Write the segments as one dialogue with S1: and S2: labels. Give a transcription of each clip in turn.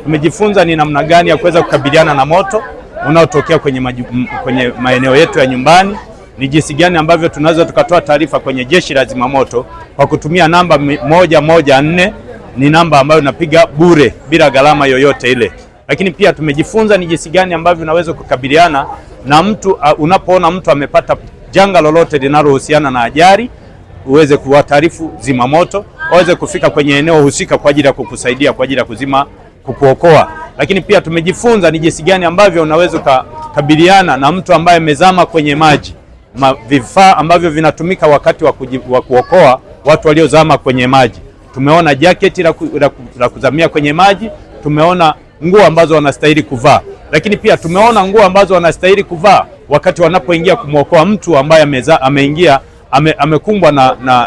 S1: Tumejifunza ni namna gani ya kuweza kukabiliana na moto unaotokea kwenye maeneo yetu ya nyumbani. Ni jinsi gani ambavyo tunaweza tukatoa taarifa kwenye jeshi la zimamoto kwa kutumia namba 114. Ni namba ambayo unapiga bure bila gharama yoyote ile. Lakini pia tumejifunza ni jinsi gani ambavyo unaweza kukabiliana na mtu unapoona mtu amepata janga lolote linalohusiana na ajali, uweze kuwataarifu zimamoto, waweze kufika kwenye eneo husika kwa ajili ya kukusaidia kwa ajili ya kukuokoa. Lakini pia tumejifunza ni jinsi gani ambavyo unaweza kukabiliana na mtu ambaye amezama kwenye maji, vifaa ambavyo vinatumika wakati wa kuokoa watu waliozama kwenye maji. Tumeona jaketi la kuzamia kwenye maji, tumeona nguo ambazo wanastahili kuvaa, lakini pia tumeona nguo ambazo wanastahili kuvaa wakati wanapoingia kumwokoa mtu ambaye amekumbwa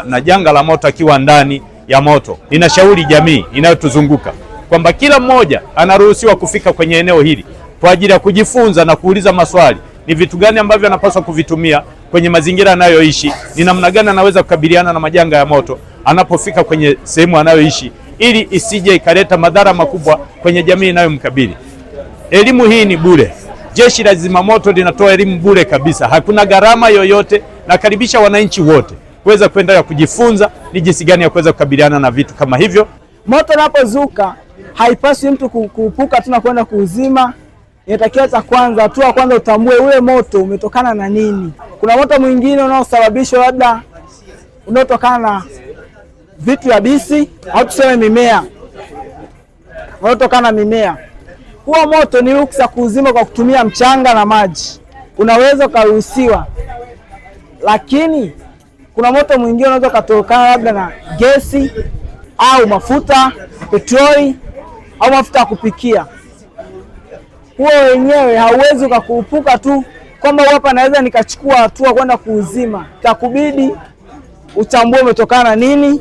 S1: na janga la moto akiwa ndani ya moto. Ninashauri jamii inayotuzunguka kwamba kila mmoja anaruhusiwa kufika kwenye eneo hili kwa ajili ya kujifunza na kuuliza maswali. Ni vitu gani ambavyo anapaswa kuvitumia kwenye mazingira anayoishi, ni namna gani anaweza kukabiliana na majanga ya moto anapofika kwenye sehemu anayoishi, ili isije ikaleta madhara makubwa kwenye jamii inayomkabili. Elimu hii ni bure. Jeshi la zimamoto linatoa elimu bure kabisa, hakuna gharama yoyote. Nakaribisha wananchi wote kuweza kuendelea kujifunza ni jinsi gani ya kuweza kukabiliana na vitu kama hivyo.
S2: Moto unapozuka haipaswi mtu kuupuka tu na kwenda kuuzima. Inatakiwa cha kwanza, hatua ya kwanza utambue ule moto umetokana na nini. Kuna moto mwingine unaosababishwa labda unaotokana na vitu yabisi au tuseme mimea. Unaotokana na mimea. Huo moto ni ruksa kuuzima kwa kutumia mchanga na maji. Unaweza ukaruhusiwa. Lakini kuna moto mwingine unaweza kutokana labda na gesi au mafuta, petroli au mafuta ya kupikia. Huo wenyewe hauwezi ukakurupuka tu kwamba hapa naweza nikachukua hatua kwenda kuuzima. Itakubidi utambue umetokana na nini.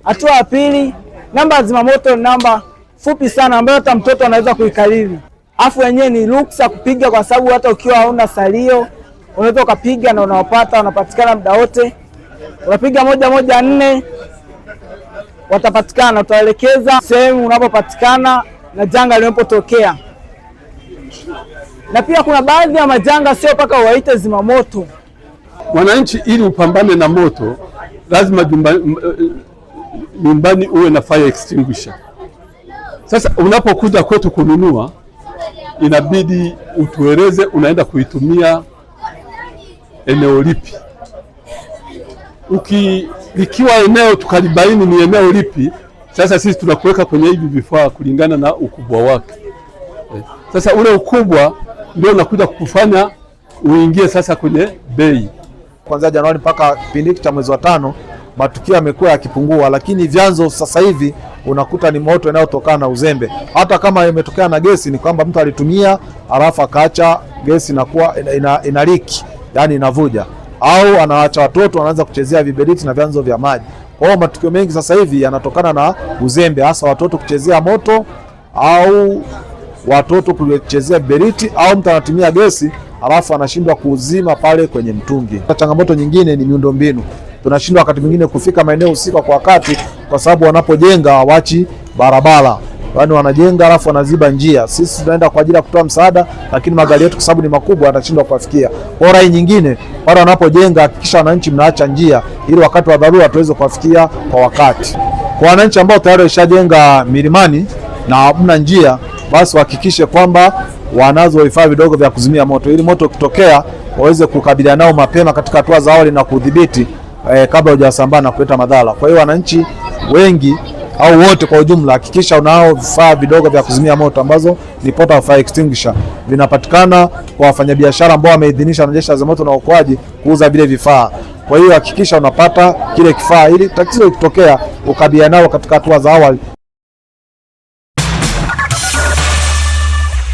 S2: Hatua ya pili, namba ya zimamoto ni namba fupi sana ambayo hata mtoto anaweza kuikariri. Afu wenyewe ni ruksa kupiga, kwa sababu hata ukiwa hauna salio unaweza ukapiga na unapatikana muda wote. Unapiga 114 watapatikana, utaelekeza sehemu unapopatikana na janga linapotokea. Na pia kuna baadhi ya majanga sio mpaka waite zimamoto.
S3: Wananchi, ili upambane na moto lazima nyumbani uwe na fire extinguisher. Sasa unapokuja kwetu kununua, inabidi utueleze unaenda kuitumia eneo lipi. Likiwa eneo tukalibaini ni eneo lipi, sasa sisi tunakuweka kwenye hivi vifaa kulingana na ukubwa wake. Sasa ule ukubwa ndio unakuja kukufanya uingie sasa kwenye bei.
S4: Kuanzia Januari mpaka kipindi cha mwezi wa 5 matukio yamekuwa yakipungua, lakini vyanzo sasa hivi unakuta ni moto inayotokana na uzembe. Hata kama imetokea na gesi, ni kwamba mtu alitumia alafu akaacha gesi inakuwa ina leak, yani inavuja, au anaacha watoto wanaanza kuchezea viberiti na vyanzo vya maji. Kwa hiyo matukio mengi sasa hivi yanatokana na uzembe, hasa watoto kuchezea moto au watoto kuchezea viberiti, au mtu anatumia gesi alafu anashindwa kuuzima pale kwenye mtungi. Changamoto nyingine ni miundombinu. Tunashindwa wakati mwingine kufika maeneo husika kwa wakati, kwa sababu wanapojenga hawachi barabara. Yaani wanajenga alafu wanaziba njia. Sisi tunaenda kwa ajili ya kutoa msaada, lakini magari yetu kwa sababu ni makubwa yanashindwa kuwafikia. Kwa rai nyingine, wale wanapojenga hakikisha wananchi mnaacha njia ili wakati wa dharura tuweze kuwafikia kwa wakati. Kwa wananchi ambao tayari washajenga milimani na hamna njia, basi wahakikishe kwamba wanazo vifaa vidogo vya kuzimia moto ili moto ukitokea waweze kukabiliana nao mapema katika hatua za awali na kudhibiti kabla hujasambaa na kuleta madhara. Kwa hiyo wananchi wengi au wote kwa ujumla, hakikisha unao vifaa vidogo vya kuzimia moto ambazo ni portable fire extinguisher. Vinapatikana kwa wafanyabiashara ambao wameidhinishwa na Jeshi la Zimamoto na Uokoaji kuuza vile vifaa. Kwa hiyo hakikisha unapata kile kifaa ili tatizo likitokea ukabiliane nao katika hatua za awali